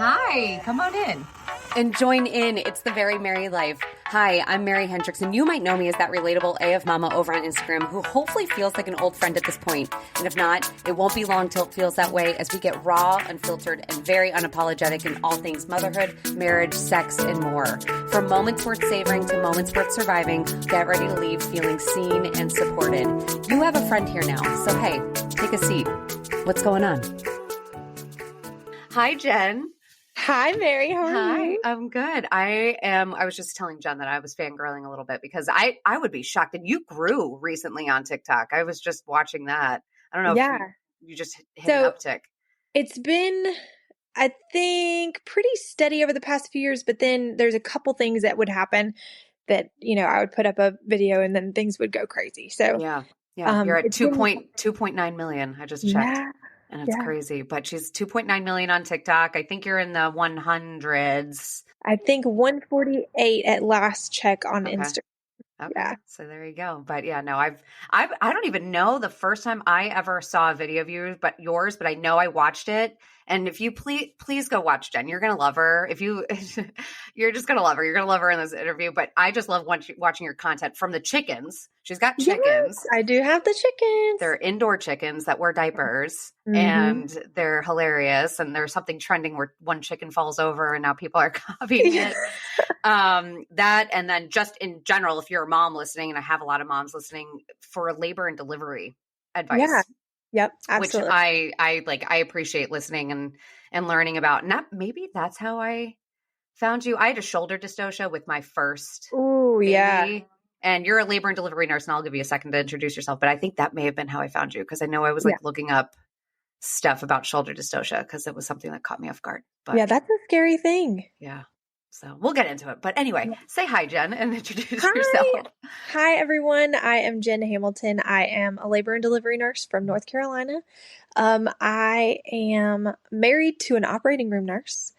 Hi, come on in. And join in. It's the Very Merry Life. Hi, I'm Mary Hendricks, and you might know me as that relatable AF Mama over on Instagram who hopefully feels like an old friend at this point. And if not, it won't be long till it feels that way as we get raw, unfiltered, and very unapologetic in all things motherhood, marriage, sex, and more. From moments worth savoring to moments worth surviving, get ready to leave feeling seen and supported. You have a friend here now, so hey, take a seat. What's going on? Hi, Jen. Hi, Mary. How are you? Hi, I'm good. I was just telling Jen that I was fangirling a little bit because I would be shocked. And you grew recently on TikTok. I was just watching that. I don't know if you just hit an uptick. It's been, I think, pretty steady over the past few years, but then there's a couple things that would happen that, I would put up a video and then things would go crazy. So yeah. You're at 2.9 million. I just checked. Yeah. And it's crazy, but she's 2.9 million on TikTok. I think you're in the 100s. I think 148 at last check on Instagram. Okay. Yeah. So there you go. But yeah, no, I don't even know the first time I ever saw a video of yours, but I know I watched it. And if you please go watch Jen, you're going to love her. If you, you're just going to love her. You're going to love her in this interview. But I just love watching your content from the chickens. She's got chickens. Yes, I do have the chickens. They're indoor chickens that wear diapers and they're hilarious. And there's something trending where one chicken falls over and now people are copying it. That, and then just in general, if you're a mom listening, and I have a lot of moms listening, for labor and delivery advice. Yeah. Yep. Absolutely. Which I appreciate listening and learning about. And maybe that's how I found you. I had a shoulder dystocia with my first baby. Yeah. And you're a labor and delivery nurse, and I'll give you a second to introduce yourself. But I think that may have been how I found you, because I know I was looking up stuff about shoulder dystocia because it was something that caught me off guard. But yeah, that's a scary thing. Yeah. So we'll get into it. But anyway, say hi, Jen, and introduce yourself. Hi, everyone. I am Jen Hamilton. I am a labor and delivery nurse from North Carolina. I am married to an operating room nurse,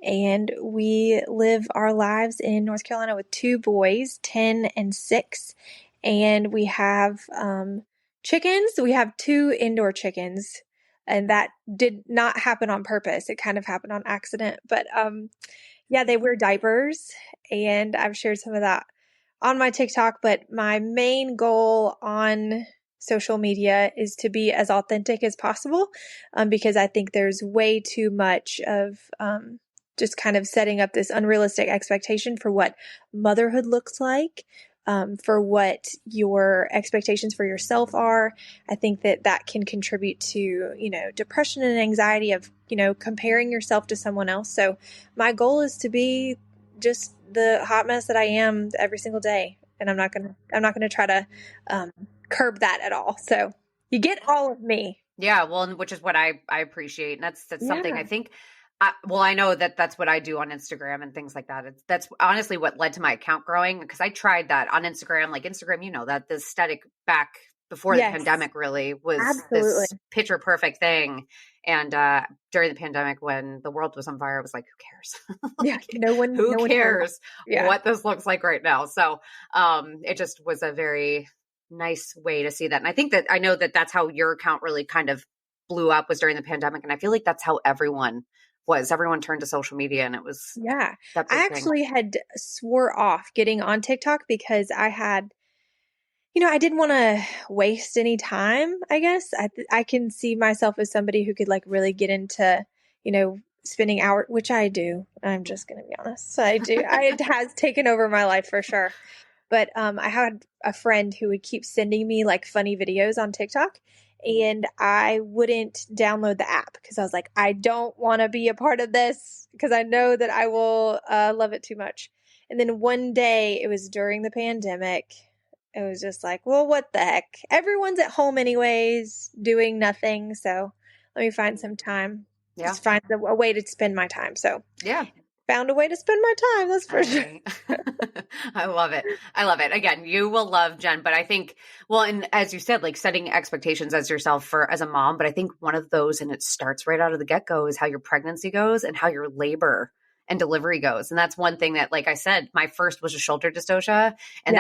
and we live our lives in North Carolina with two boys, 10 and 6. And we have chickens. We have 2 indoor chickens, and that did not happen on purpose. It kind of happened on accident. But yeah, they wear diapers, and I've shared some of that on my TikTok, but my main goal on social media is to be as authentic as possible, because I think there's way too much of just kind of setting up this unrealistic expectation for what motherhood looks like, for what your expectations for yourself are. I think that can contribute to, depression and anxiety of, comparing yourself to someone else. So my goal is to be just the hot mess that I am every single day. And I'm not going to try to curb that at all. So you get all of me. Yeah. Well, which is what I appreciate. And that's something I think, I know that's what I do on Instagram and things like that. That's honestly what led to my account growing, because I tried that on Instagram. Like Instagram, that the aesthetic back before the pandemic really was this picture perfect thing. And during the pandemic, when the world was on fire, I was like, who cares? Who cares what this looks like right now? So it just was a very nice way to see that. And I think I know that's how your account really kind of blew up, was during the pandemic. And I feel like that's how everyone turned to social media, and it was I actually had swore off getting on TikTok because I had, I didn't want to waste any time. I guess I can see myself as somebody who could really get into, spending hours, which I do. I'm just going to be honest. I do. It has taken over my life for sure. But I had a friend who would keep sending me funny videos on TikTok, and I wouldn't download the app because I was like, I don't want to be a part of this because I know that I will love it too much. And then one day, it was during the pandemic, it was just like, well, what the heck? Everyone's at home anyways, doing nothing. So let me find some time. Yeah. Just find a way to spend my time. So yeah. Found a way to spend my time. That's for sure. I love it. Again, you will love Jen, but I think, and as you said, setting expectations as yourself as a mom, but I think one of those, and it starts right out of the get-go, is how your pregnancy goes and how your labor and delivery goes. And that's one thing that, like I said, my first was a shoulder dystocia. And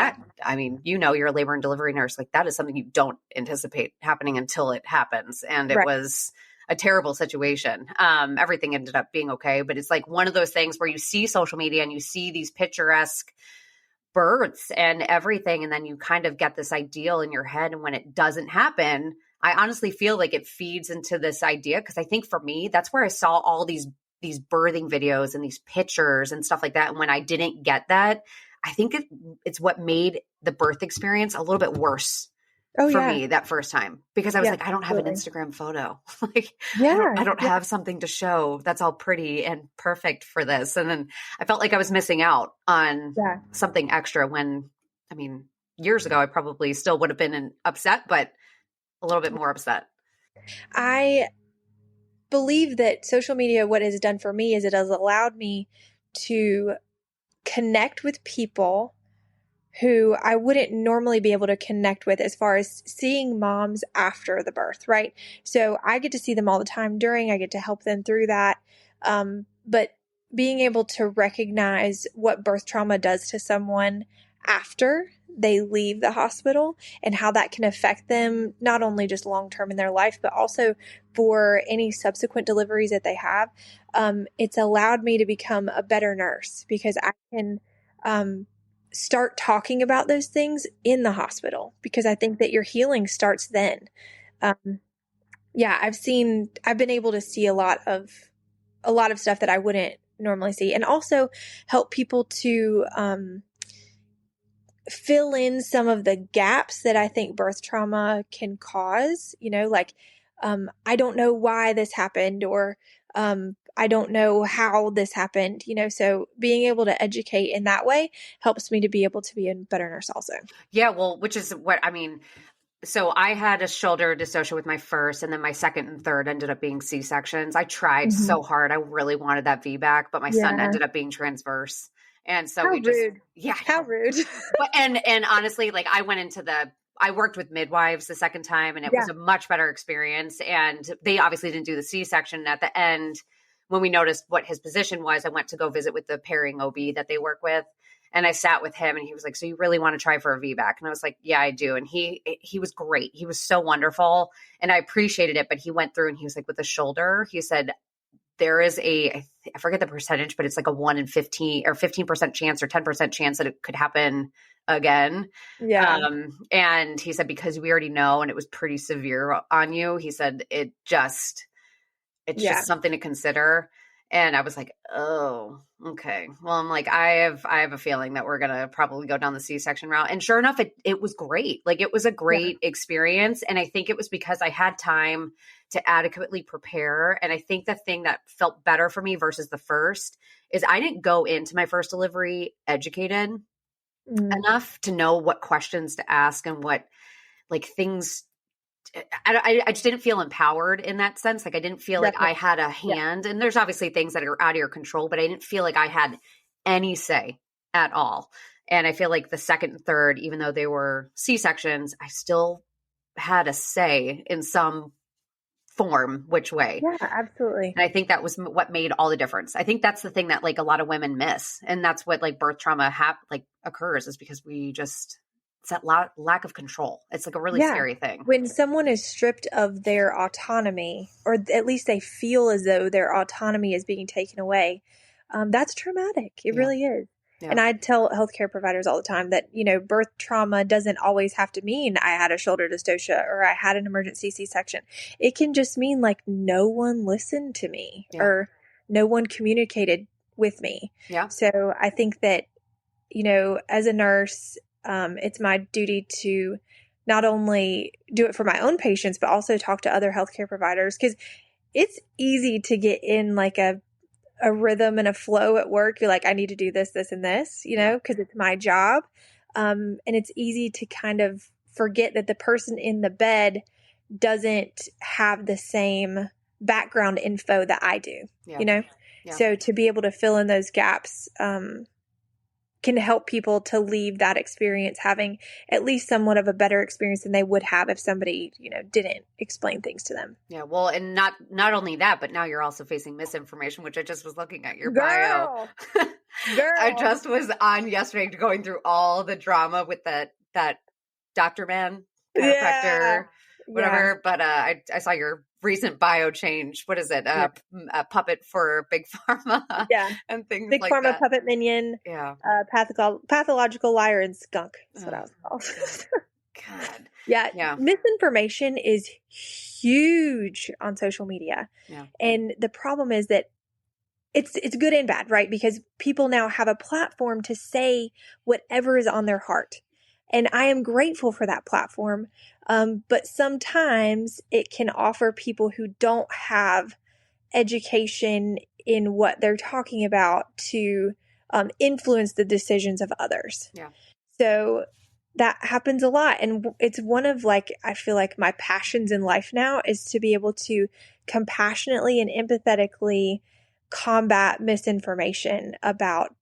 you're a labor and delivery nurse. That is something you don't anticipate happening until it happens. And it was a terrible situation. Everything ended up being okay, but it's like one of those things where you see social media and you see these picturesque births and everything, and then you kind of get this ideal in your head, and when it doesn't happen, I honestly feel like it feeds into this idea, because I think for me, that's where I saw all these birthing videos and these pictures and stuff like that. And when I didn't get that, I think it's what made the birth experience a little bit worse for me that first time, because I was like, I don't have an Instagram photo. Like, I don't have something to show that's all pretty and perfect for this. And then I felt like I was missing out on something extra when, I mean, years ago, I probably still would have been upset, but a little bit more upset. I believe that social media, what it has done for me is it has allowed me to connect with people who I wouldn't normally be able to connect with, as far as seeing moms after the birth, right? So I get to see them all the time during, I get to help them through that. But being able to recognize what birth trauma does to someone after they leave the hospital and how that can affect them, not only just long-term in their life, but also for any subsequent deliveries that they have. It's allowed me to become a better nurse, because I can, start talking about those things in the hospital, because I think that your healing starts then. I've been able to see a lot of stuff that I wouldn't normally see, and also help people to, fill in some of the gaps that I think birth trauma can cause, like, I don't know why this happened, or, I don't know how this happened, so being able to educate in that way helps me to be able to be a better nurse also. Yeah, well, which is what, I mean, so I had a shoulder dystocia with my first, and then my second and third ended up being C-sections. I tried so hard. I really wanted that VBAC, but my son ended up being transverse. And so How rude. But, and honestly, like, I worked with midwives the second time, and it was a much better experience. And they obviously didn't do the C-section. At the end, when we noticed what his position was, I went to go visit with the pairing OB that they work with. And I sat with him, and he was like, so you really want to try for a VBAC? And I was like, yeah, I do. And he was great. He was so wonderful, and I appreciated it. But he went through and he was like, with the shoulder, he said, there is I forget the percentage, but it's like a 1 in 15 or 15% chance or 10% chance that it could happen again. Yeah. And he said, because we already know, and it was pretty severe on you, he said, it's just something to consider. And I was like, oh, okay. Well, I'm like, I have a feeling that we're going to probably go down the C-section route. And sure enough, it was great. Like, it was a great experience. And I think it was because I had time to adequately prepare. And I think the thing that felt better for me versus the first is I didn't go into my first delivery educated enough to know what questions to ask and what, like, things. I just didn't feel empowered in that sense. Like, I didn't feel like I had a hand, and there's obviously things that are out of your control, but I didn't feel like I had any say at all. And I feel like the second and third, even though they were C-sections, I still had a say in some form, which way. Yeah, absolutely. And I think that was what made all the difference. I think that's the thing that, like, a lot of women miss. And that's what, like, birth trauma occurs, is because we just, it's that lack of control. It's like a really scary thing. When someone is stripped of their autonomy, or at least they feel as though their autonomy is being taken away, that's traumatic. It really is. Yeah. And I tell healthcare providers all the time that, birth trauma doesn't always have to mean I had a shoulder dystocia or I had an emergency C-section. It can just mean, like, no one listened to me or no one communicated with me. Yeah. So I think that, as a nurse, it's my duty to not only do it for my own patients, but also talk to other healthcare providers, because it's easy to get in like a rhythm and a flow at work. You're like, I need to do this, this, and this, because it's my job. And it's easy to kind of forget that the person in the bed doesn't have the same background info that I do, Yeah. So to be able to fill in those gaps, can help people to leave that experience having at least somewhat of a better experience than they would have if somebody, didn't explain things to them. Yeah. Well, and not only that, but now you're also facing misinformation, which I just was looking at your bio. Girl. I just was on yesterday going through all the drama with that Dr. Man chiropractor. Yeah. whatever. But I saw your recent bio change. What is it? Yeah. A puppet for Big Pharma Yeah. and things Big like Pharma, that. Puppet Minion, Yeah. Pathological Liar, and Skunk. That's what I Oh, was called. God. God. Yeah. Yeah. Misinformation is huge on social media. Yeah. And the problem is that it's good and bad, right? Because people now have a platform to say whatever is on their heart. And I am grateful for that platform. But sometimes it can offer people who don't have education in what they're talking about to influence the decisions of others. Yeah. So that happens a lot. And it's one of I feel like my passions in life now is to be able to compassionately and empathetically combat misinformation about,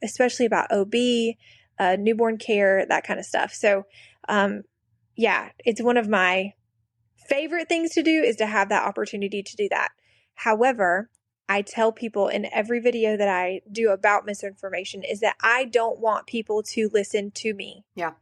especially about OB, newborn care, that kind of stuff. So, yeah, it's one of my favorite things to do is to have that opportunity to do that. However, I tell people in every video that I do about misinformation is that I don't want people to listen to me. Yeah.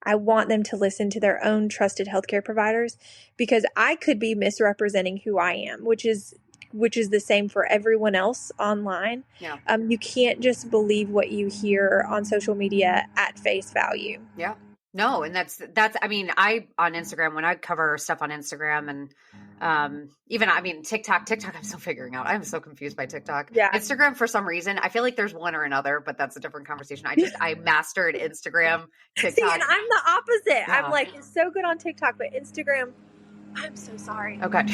I want them to listen to their own trusted healthcare providers, because I could be misrepresenting who I am, which is the same for everyone else online. Yeah. You can't just believe what you hear on social media at face value. Yeah. No, and that's I mean, I on Instagram, when I cover stuff on Instagram and even TikTok, I'm still figuring out. I'm so confused by TikTok. Yeah. Instagram, for some reason, I feel like there's one or another, but that's a different conversation. I mastered Instagram, TikTok. See, and I'm the opposite. Yeah. I'm like so good on TikTok, but Instagram, I'm so sorry. Okay.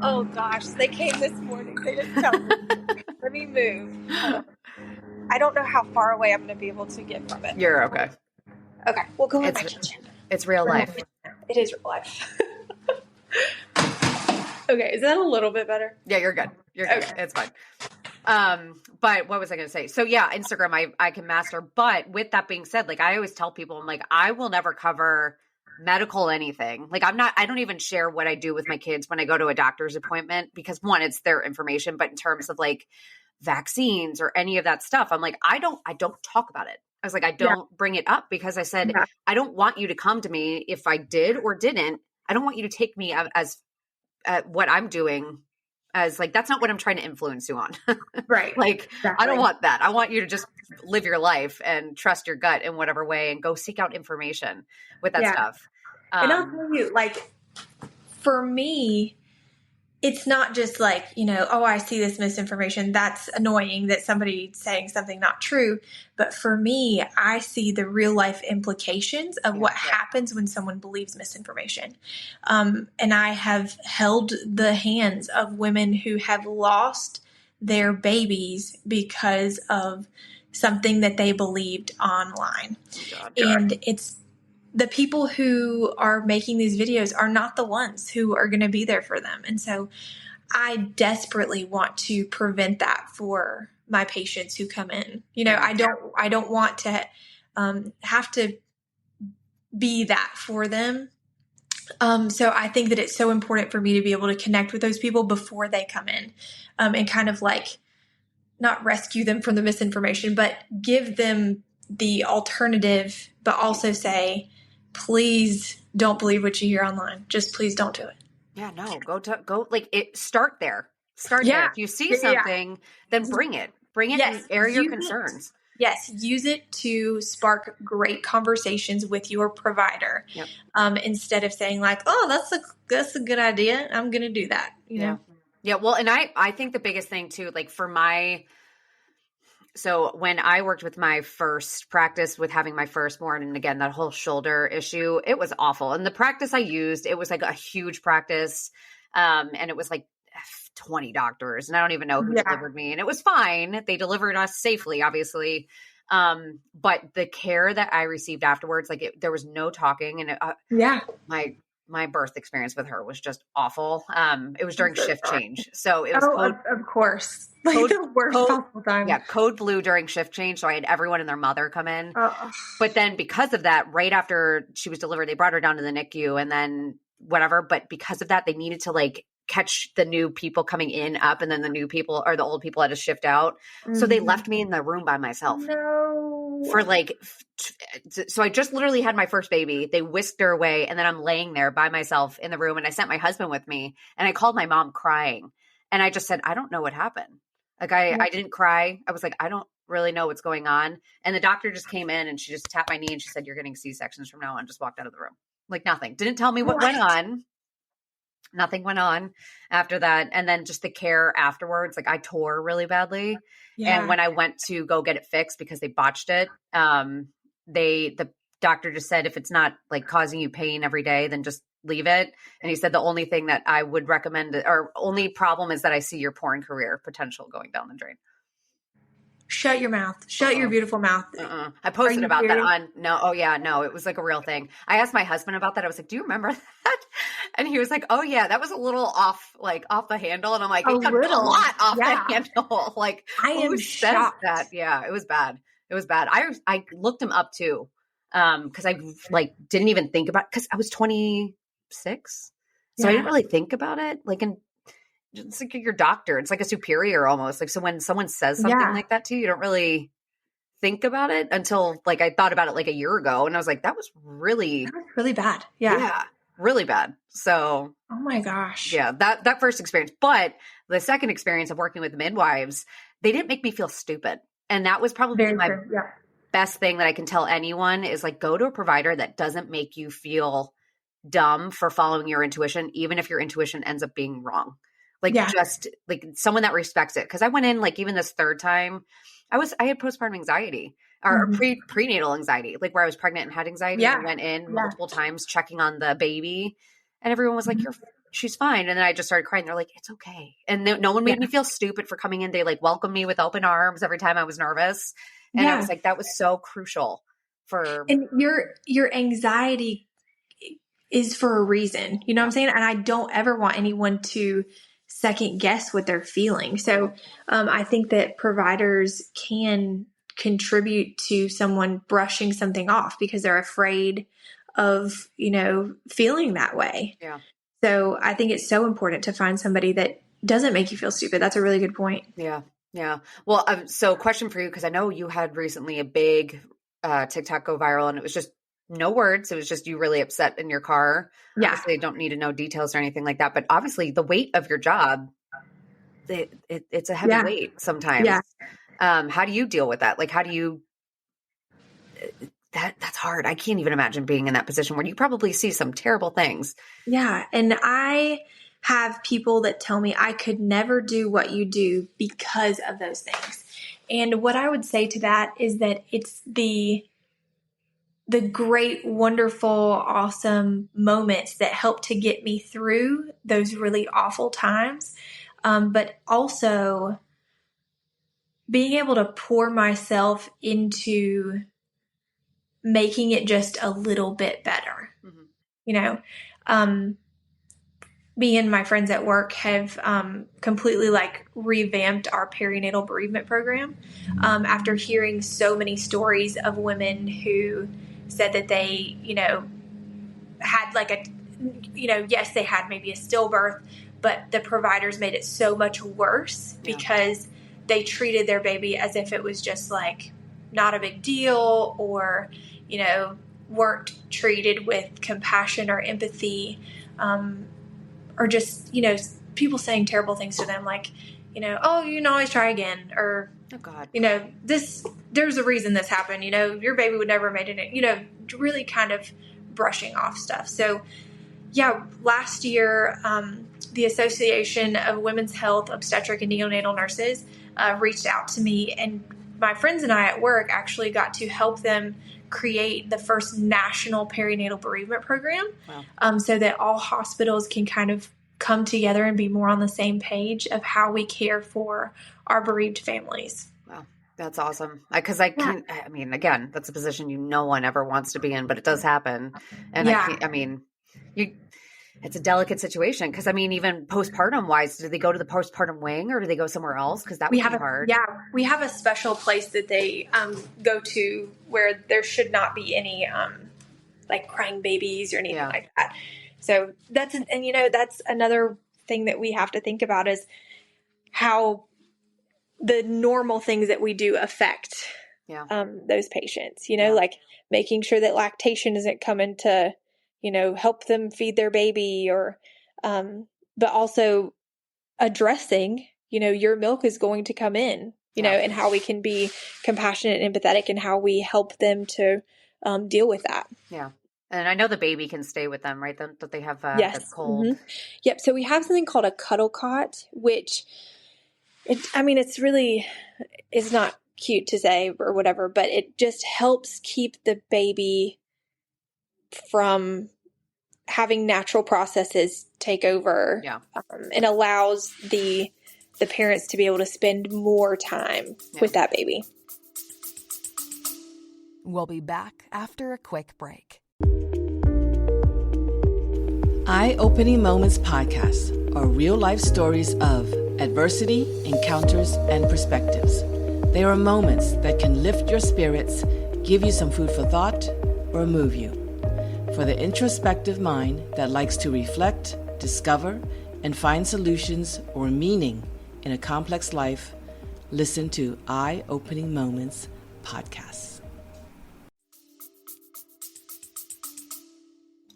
Oh gosh, they came this morning. They didn't tell me. Let me move. I don't know how far away I'm going to be able to get from it. You're okay. Okay, we'll go in my kitchen. It's real life. It is real life. Okay, is that a little bit better? Yeah, you're good. You're good. Okay. It's fine. But what was I going to say? So yeah, Instagram, I can master. But with that being said, I always tell people, I'm like, I will never cover medical anything. I don't even share what I do with my kids when I go to a doctor's appointment, because one, it's their information, but in terms of vaccines or any of that stuff, I'm like, I don't talk about it. I was like, I don't bring it up, because I said, I don't want you to come to me if I did or didn't. I don't want you to take me as what I'm doing as that's not what I'm trying to influence you on. Right. Exactly. I don't want that. I want you to just live your life and trust your gut in whatever way and go seek out information with that stuff. And I'll tell you, for me, it's not just oh, I see this misinformation. That's annoying that somebody's saying something not true. But for me, I see the real life implications of what happens when someone believes misinformation. And I have held the hands of women who have lost their babies because of something that they believed online. God. And it's the people who are making these videos are not the ones who are going to be there for them. And so I desperately want to prevent that for my patients who come in. I don't want to have to be that for them. So I think that it's so important for me to be able to connect with those people before they come in, and kind of not rescue them from the misinformation, but give them the alternative, but also say, please don't believe what you hear online. Just please don't do it. Yeah, no, start there. Start there. If you see something, then bring it and air your concerns. Yes. Use it to spark great conversations with your provider. Yep. Instead of saying oh, that's a good idea. I'm going to do that. You know? Yeah. Well, and I think the biggest thing too, so when I worked with my first practice with having my firstborn, and again, that whole shoulder issue, it was awful. And the practice I used, it was a huge practice. And it was 20 doctors, and I don't even know who delivered me, and it was fine. They delivered us safely, obviously. But the care that I received afterwards, there was no talking. And my birth experience with her was just awful. It was during shift change. So it was of course. The worst possible time. Yeah, code blue during shift change. So I had everyone and their mother come in. But then because of that, right after she was delivered, they brought her down to the NICU and then whatever. But because of that, they needed to catch the new people coming in up, and then the new people or the old people had to shift out. Mm-hmm. So they left me in the room by myself. No. for like, so I just literally had my first baby. They whisked her away, and then I'm laying there by myself in the room, and I sent my husband with me, and I called my mom crying, and I just said, I don't know what happened. Like I didn't cry. I was like, I don't really know what's going on. And the doctor just came in and she just tapped my knee and she said, you're getting C-sections from now on. Just walked out of the room. Like nothing. Didn't tell me what went on. Nothing went on after that. And then just the care afterwards, like I tore really badly. Yeah. And when I went to go get it fixed because they botched it, the doctor just said, if it's not like causing you pain every day, then just leave it. And he said, the only thing that I would recommend or only problem is that I see your porn career potential going down the drain. Shut your mouth. Shut your beautiful mouth. I posted about that on no, it was like a real thing. I asked my husband about that. I was like, do you remember that? And he was like, oh yeah, that was a little off the handle. And I'm like, it got a lot off the handle. Like, I am shocked. That? Yeah, it was bad. It was bad. I looked him up too. Cause I like didn't even think about, cause I was 26. So I didn't really think about it. Like, it's like your doctor. It's like a superior almost. Like, so when someone says something like that to you, you don't really think about it until like I thought about it like a year ago. And I was like, that was really bad. Yeah. Really bad. So, oh my gosh. Yeah. That first experience, but the second experience of working with midwives, they didn't make me feel stupid. And that was probably my best thing that I can tell anyone is like, go to a provider that doesn't make you feel dumb for following your intuition, even if your intuition ends up being wrong. Like just like someone that respects it. Cause I went in like even this third time, I had postpartum anxiety or prenatal anxiety, like where I was pregnant and had anxiety. And I went in multiple times checking on the baby and everyone was like, she's fine. And then I just started crying. They're like, it's okay. And no one made me feel stupid for coming in. They like welcomed me with open arms every time I was nervous. And I was like, that was so crucial and your anxiety is for a reason, you know what I'm saying? And I don't ever want anyone to second guess what they're feeling. So I think that providers can contribute to someone brushing something off because they're afraid of, feeling that way. Yeah. So I think it's so important to find somebody that doesn't make you feel stupid. That's a really good point. Yeah. Yeah. Well, so question for you, because I know you had recently a big TikTok go viral and it was just no words. It was just you really upset in your car. Yeah. Obviously, I don't need to know details or anything like that. But obviously, the weight of your job, it's a heavy weight sometimes. Yeah. How do you deal with that? Like, how do you? That's hard. I can't even imagine being in that position where you probably see some terrible things. Yeah, and I have people that tell me I could never do what you do because of those things. And what I would say to that is that it's the great, wonderful, awesome moments that help to get me through those really awful times. But also being able to pour myself into making it just a little bit better. Me and my friends at work have completely revamped our perinatal bereavement program after hearing so many stories of women who said that they, had yes, they had maybe a stillbirth, but the providers made it so much worse because they treated their baby as if it was just not a big deal or, weren't treated with compassion or empathy. Or just, people saying terrible things to them oh, you can always try again. Or, oh God, there's a reason this happened. Your baby would never have made it. Really kind of brushing off stuff. So, last year, the Association of Women's Health Obstetric and Neonatal Nurses reached out to me, and my friends and I at work actually got to help them create the first national perinatal bereavement program. Wow. So that all hospitals can kind of come together and be more on the same page of how we care for our bereaved families. Wow. That's awesome. Because again, that's a position no one ever wants to be in, but it does happen. And it's a delicate situation because even postpartum wise, do they go to the postpartum wing or do they go somewhere else? Because that would be hard. Yeah, we have a special place that they go to where there should not be any crying babies or anything like that. So that's another thing that we have to think about is how the normal things that we do affect Yeah. those patients, like making sure that lactation isn't coming to, help them feed their baby but also addressing, your milk is going to come in, and how we can be compassionate and empathetic and how we help them to deal with that. Yeah. And I know the baby can stay with them, right? Don't they have Yes. that's cold? Mm-hmm. Yep. So we have something called a cuddle cot, which it's really, it's not cute to say or whatever, but it just helps keep the baby from having natural processes take over. Yeah. And allows the parents to be able to spend more time with that baby. We'll be back after a quick break. Eye-Opening Moments podcasts are real-life stories of adversity, encounters, and perspectives. They are moments that can lift your spirits, give you some food for thought, or move you. For the introspective mind that likes to reflect, discover, and find solutions or meaning in a complex life, listen to Eye-Opening Moments podcasts.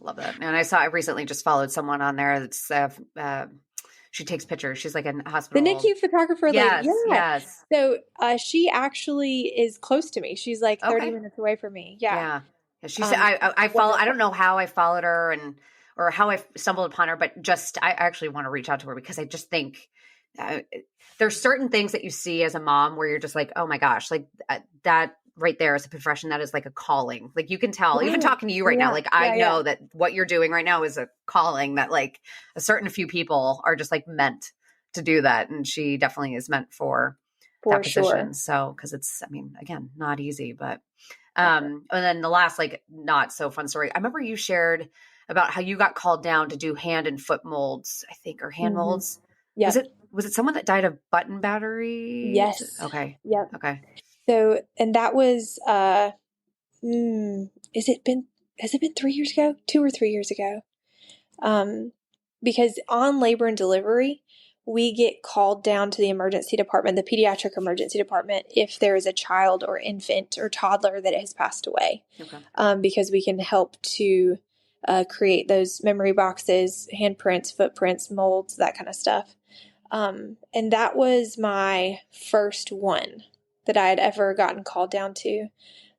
Love that. And I recently just followed someone on there that's she takes pictures. She's like in hospital. The NICU photographer yes, lady. Yeah. Yes. So she actually is close to me. She's like 30 minutes away from me. Yeah. She said I follow. I don't know how I followed her or how I stumbled upon her, but just I actually want to reach out to her because I just think there's certain things that you see as a mom where you're just like, oh my gosh, like that right there is a profession that is like a calling. Like you can tell, even talking to you right now, like I know that what you're doing right now is a calling that like a certain few people are just like meant to do that. And she definitely is meant for that position. So, cause it's, again, not easy, but, and then the last, like not so fun story. I remember you shared about how you got called down to do hand and foot molds, I think, or hand molds. Yeah. Was it someone that died of button battery? Yes. Okay. Yep. Okay. So, and that was, has it been 3 years ago? 2 or 3 years ago? Because on labor and delivery, we get called down to the emergency department, the pediatric emergency department, if there is a child or infant or toddler that has passed away. Okay. Because we can help to create those memory boxes, handprints, footprints, molds, that kind of stuff. And that was my first one that I had ever gotten called down to.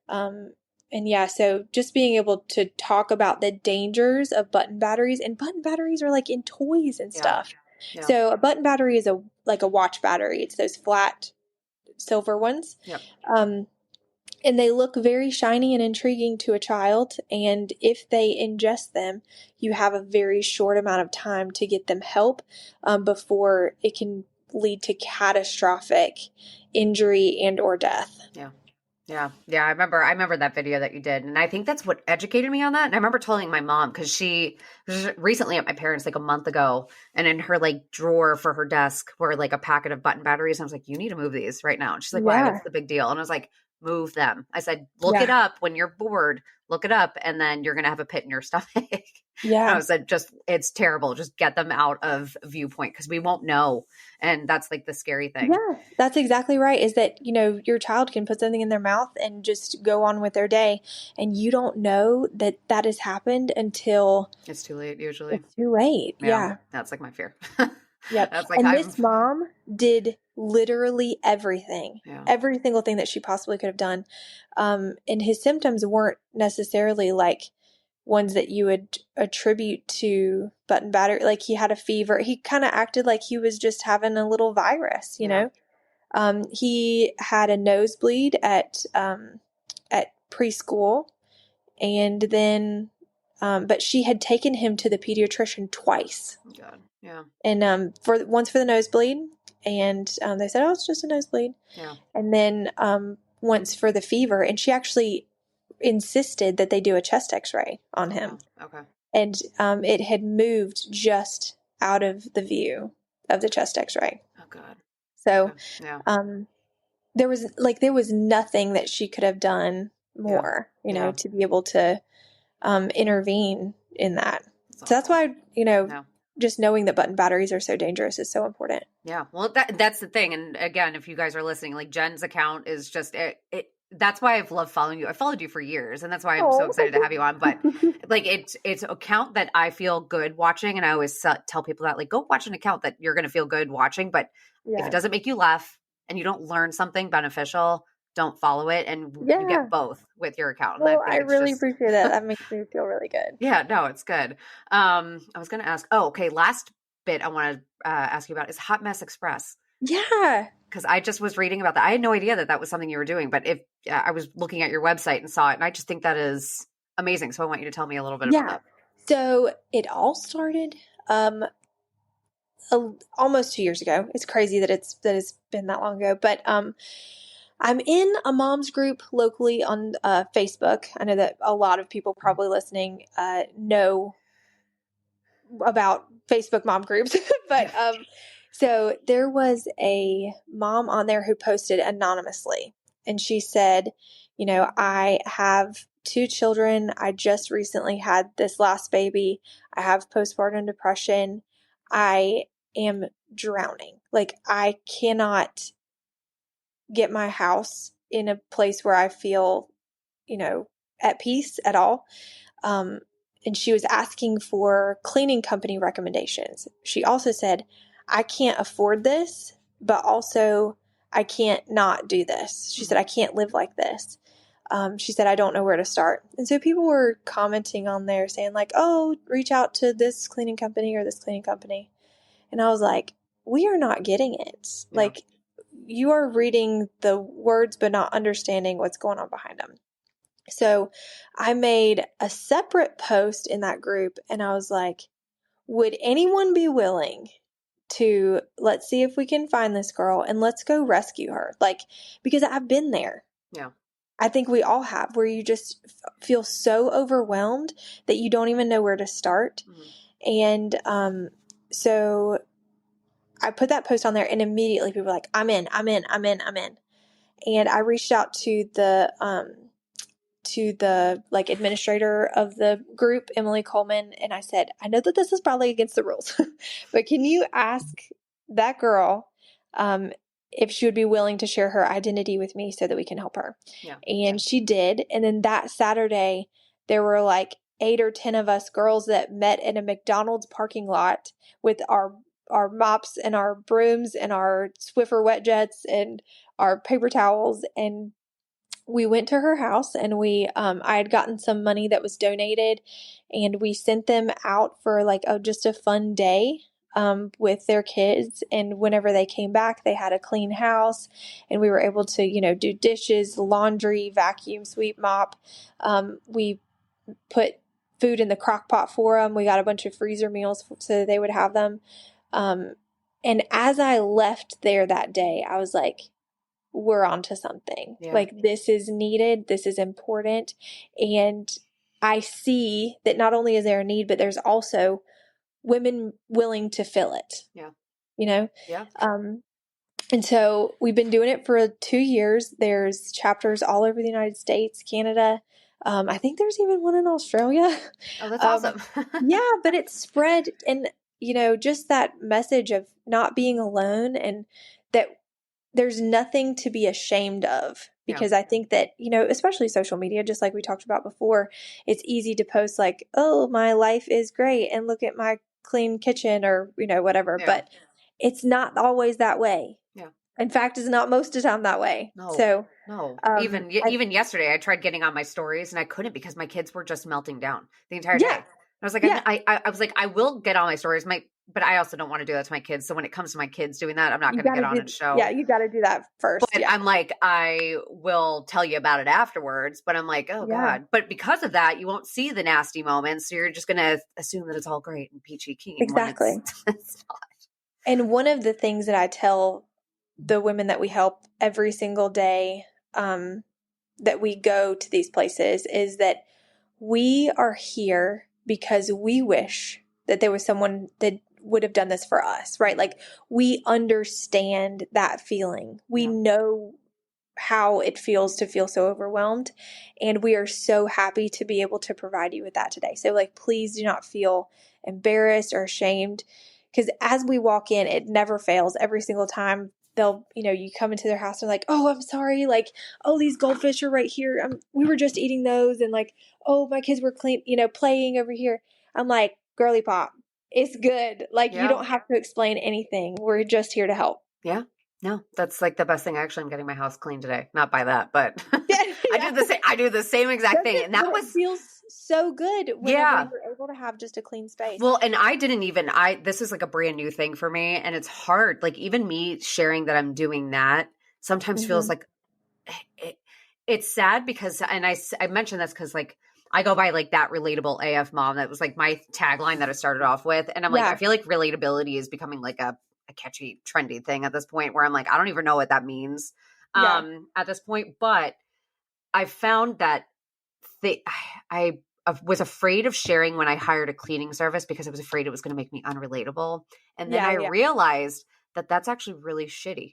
And yeah, so just being able to talk about the dangers of button batteries, and button batteries are like in toys and stuff. Yeah. So a button battery is like a watch battery. It's those flat silver ones. Yep. And they look very shiny and intriguing to a child. And if they ingest them, you have a very short amount of time to get them help before it can lead to catastrophic injury and or death. Yeah. Yeah. Yeah. I remember that video that you did. And I think that's what educated me on that. And I remember telling my mom, because she was recently at my parents' like a month ago, and in her like drawer for her desk were like a packet of button batteries. And I was like, you need to move these right now. And she's like, why? What's the big deal? And I was like, move them. I said, look it up when you're bored, look it up. And then you're going to have a pit in your stomach. Yeah. I said, it's terrible. Just get them out of viewpoint because we won't know. And that's like the scary thing. Yeah, that's exactly right. Is that, your child can put something in their mouth and just go on with their day. And you don't know that has happened until it's too late. Usually it's too late. Yeah. That's like my fear. Yep. That's like, and this mom did literally everything, every single thing that she possibly could have done. And his symptoms weren't necessarily like ones that you would attribute to button battery. Like he had a fever. He kind of acted like he was just having a little virus, you know? He had a nosebleed at preschool, and then, but she had taken him to the pediatrician twice. Oh God. Yeah. And once for the nosebleed, and they said, oh, it's just a nosebleed. Yeah. And then once for the fever, and she actually insisted that they do a chest x-ray on him. Okay. And it had moved just out of the view of the chest x-ray. Oh God. So there was nothing that she could have done more, to be able to intervene in that. So that's why, just knowing that button batteries are so dangerous is so important. Yeah. Well, that's the thing. And again, if you guys are listening, like Jen's account is just that's why I've loved following you. I followed you for years, and that's why I'm so Oh. excited to have you on. But like, it's an account that I feel good watching, and I always tell people that, like, go watch an account that you're going to feel good watching. But if it doesn't make you laugh and you don't learn something beneficial, don't follow it. And you Yeah. get both with your account. And Well, I think I it's really just appreciate that. That makes me feel really good. yeah, no, it's good. I was going to ask. Oh, okay. Last bit I want to ask you about is Hot Mess Express. Yeah. Because I just was reading about that. I had no idea that that was something you were doing, but if I was looking at your website and saw it, and I just think that is amazing. So I want you to tell me a little bit about that. So it all started almost 2 years ago. It's crazy that it's been that long ago, but I'm in a mom's group locally on Facebook. I know that a lot of people probably listening know about Facebook mom groups, but so there was a mom on there who posted anonymously, and she said, you know, I have 2 children. I just recently had this last baby. I have postpartum depression. I am drowning. Like, I cannot get my house in a place where I feel, you know, at peace at all. And she was asking for cleaning company recommendations. She also said, I can't afford this, but also I can't not do this. She said, I can't live like this. She said, I don't know where to start. And so people were commenting on there saying like, oh, reach out to this cleaning company or this cleaning company. And I was like, we are not getting it. Yeah. Like, you are reading the words, but not understanding what's going on behind them. So I made a separate post in that group, and I was like, would anyone be willing to, let's see if we can find this girl and let's go rescue her? Like, because I've been there. Yeah. I think we all have, where you just feel so overwhelmed that you don't even know where to start. Mm-hmm. And so I put that post on there, and immediately people were like, I'm in. And I reached out to the like administrator of the group, Emily Coleman, and I said, I know that this is probably against the rules, but can you ask that girl if she would be willing to share her identity with me so that we can help her? Yeah. And she did. And then that Saturday, there were like 8 or 10 of us girls that met in a McDonald's parking lot with our mops and our brooms and our Swiffer wet jets and our paper towels, and we went to her house, and I had gotten some money that was donated, and we sent them out for like just a fun day with their kids. And whenever they came back, they had a clean house, and we were able to, you know, do dishes, laundry, vacuum, sweep, mop. We put food in the crock pot for them. We got a bunch of freezer meals so that they would have them. And as I left there that day, I was like, we're onto something. Yeah. Like, this is needed. This is important. And I see that not only is there a need, but there's also women willing to fill it. Yeah. You know? Yeah. And so we've been doing it for 2 years. There's chapters all over the United States, Canada. I think there's even one in Australia. Oh, that's awesome. Yeah, but it's spread. And, you know, just that message of not being alone, and that there's nothing to be ashamed of, because I think that, you know, especially social media, just like we talked about before, it's easy to post like, oh, my life is great and look at my clean kitchen, or, you know, whatever. Yeah. But it's not always that way. Yeah. In fact, it's not most of the time that way. No. So no. Even yesterday, I tried getting on my stories and I couldn't, because my kids were just melting down the entire day. I was like, I was like, I will get on my stories, but I also don't want to do that to my kids. So when it comes to my kids doing that, I'm not going to get on and show. Yeah, you got to do that first. But I'm like, I will tell you about it afterwards. But I'm like, oh God. But because of that, you won't see the nasty moments. So you're just going to assume that it's all great and peachy keen. Exactly. It's not. And one of the things that I tell the women that we help every single day that we go to these places is that we are here because we wish that there was someone that would have done this for us, right? Like, we understand that feeling. We know how it feels to feel so overwhelmed, and we are so happy to be able to provide you with that today. So, like, please do not feel embarrassed or ashamed, because as we walk in, it never fails. Every single time they'll, you come into their house and like, oh, I'm sorry. Like, oh, these goldfish are right here. We were just eating those. And like, oh, my kids were playing over here. I'm like, girly pop, it's good. Like, you don't have to explain anything. We're just here to help. Yeah. No, that's like the best thing. Actually, I'm getting my house clean today. Not by that, but Yeah. I do the same exact thing. And that feels so good whenever you're able to have just a clean space. Well, and this is like a brand new thing for me, and it's hard. Like even me sharing that I'm doing that sometimes feels like it's sad because, and I mentioned this because like I go by like that relatable AF mom. That was like my tagline that I started off with. And I'm like, I feel like relatability is becoming like a catchy, trendy thing at this point where I'm like, I don't even know what that means at this point. But I found that I was afraid of sharing when I hired a cleaning service because I was afraid it was going to make me unrelatable. And then I realized that that's actually really shitty.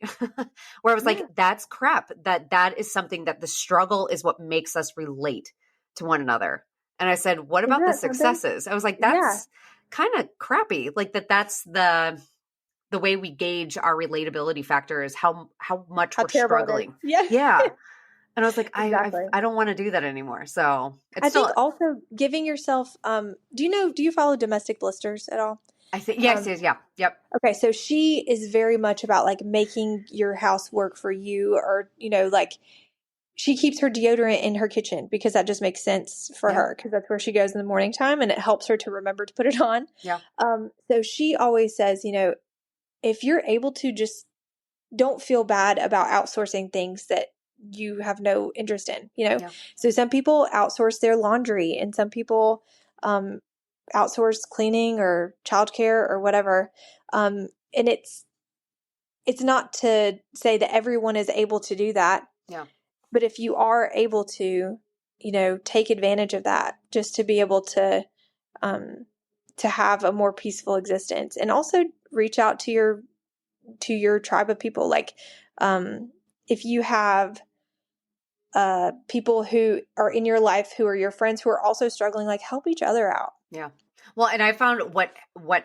Where I was like, that's crap. That is something that the struggle is what makes us relate to one another. And I said, what about the successes? I was like, that's kind of crappy. Like that's the way we gauge our relatability factor is how much we're struggling. Yeah. And I was like, exactly. I don't want to do that anymore. So I think also giving yourself, do you follow Domestic Blisters at all? I think, yes. Yep. Okay. So she is very much about like making your house work for you, or, like she keeps her deodorant in her kitchen because that just makes sense for her because that's where she goes in the morning time and it helps her to remember to put it on. Yeah. So she always says, if you're able to, just don't feel bad about outsourcing things that you have no interest in, So some people outsource their laundry and some people outsource cleaning or childcare or whatever. And it's not to say that everyone is able to do that. Yeah. But if you are able to, take advantage of that just to be able to have a more peaceful existence, and also reach out to your tribe of people. Like, if you have people who are in your life who are your friends who are also struggling, like help each other out. Yeah. Well, and I found what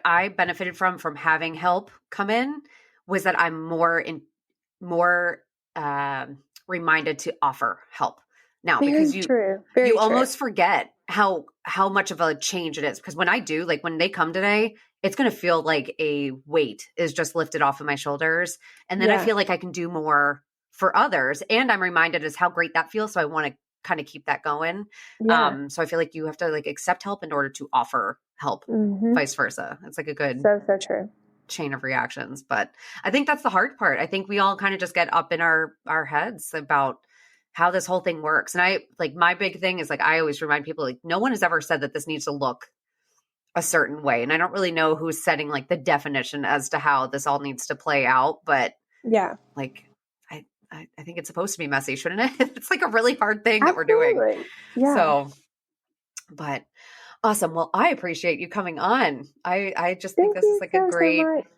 I benefited from having help come in was that I'm more reminded to offer help now. Very because true. You almost forget how much of a change it is. Because when I do, like when they come today, it's going to feel like a weight is just lifted off of my shoulders. And then I feel like I can do more for others. And I'm reminded as how great that feels. So I want to kind of keep that going. Yeah. So I feel like you have to like accept help in order to offer help, vice versa. It's like a good so true chain of reactions. But I think that's the hard part. I think we all kind of just get up in our heads about how this whole thing works. And I like, my big thing is like, I always remind people, like, no one has ever said that this needs to look a certain way. And I don't really know who's setting like the definition as to how this all needs to play out. But like, I think it's supposed to be messy, shouldn't it? It's like a really hard thing that we're doing. Yeah. So, but awesome. Well, I appreciate you coming on. I just think this is like a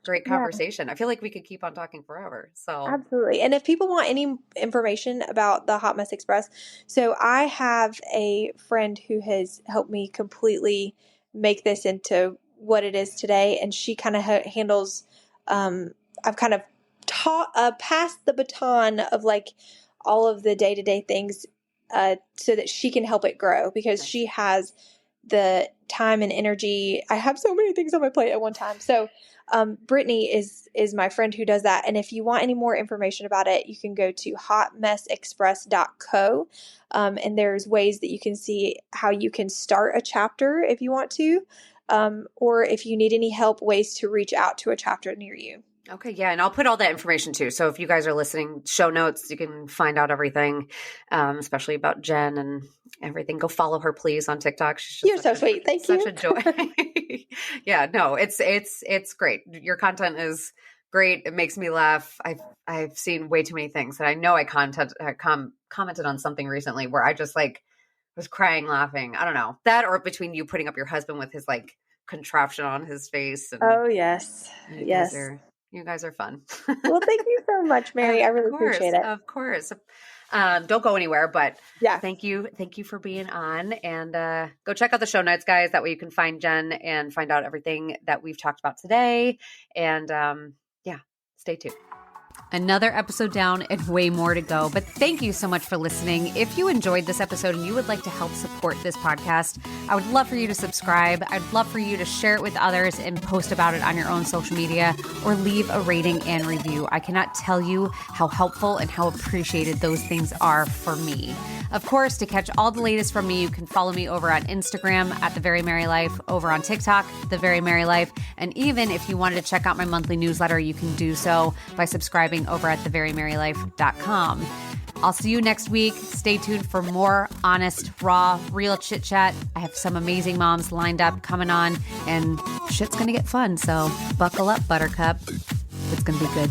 great conversation. I feel like we could keep on talking forever. So absolutely. And if people want any information about the Hot Mess Express, so I have a friend who has helped me completely make this into what it is today. And she kind of handles, I've kind of passed the baton of like all of the day-to-day things so that she can help it grow, because she has the time and energy. I have so many things on my plate at one time. So Brittany is my friend who does that. And if you want any more information about it, you can go to hotmessexpress.co. And there's ways that you can see how you can start a chapter if you want to, or if you need any help, ways to reach out to a chapter near you. Okay. Yeah. And I'll put all that information too. So if you guys are listening, show notes, you can find out everything, especially about Jen and everything. Go follow her, please, on TikTok. You're so sweet. Thank you. Such a joy. Yeah, no, it's great. Your content is great. It makes me laugh. I've seen way too many things, and I know I commented on something recently where I just like was crying, laughing. I don't know, that, or between you putting up your husband with his like contraption on his face. And oh yes. Yes. You guys are fun. Well, thank you so much, Mary. I really appreciate it. Of course. Don't go anywhere, but yeah, thank you for being on, and go check out the show notes, guys. That way you can find Jen and find out everything that we've talked about today. And stay tuned. Another episode down and way more to go. But thank you so much for listening. If you enjoyed this episode and you would like to help support this podcast, I would love for you to subscribe. I'd love for you to share it with others and post about it on your own social media or leave a rating and review. I cannot tell you how helpful and how appreciated those things are for me. Of course, to catch all the latest from me, you can follow me over on Instagram at The Very Merry Life, over on TikTok, The Very Merry Life. And even if you wanted to check out my monthly newsletter, you can do so by subscribing over at theverymerrylife.com. I'll see you next week. Stay tuned for more honest, raw, real chit chat. I have some amazing moms lined up coming on, and shit's going to get fun. So buckle up, Buttercup. It's going to be good.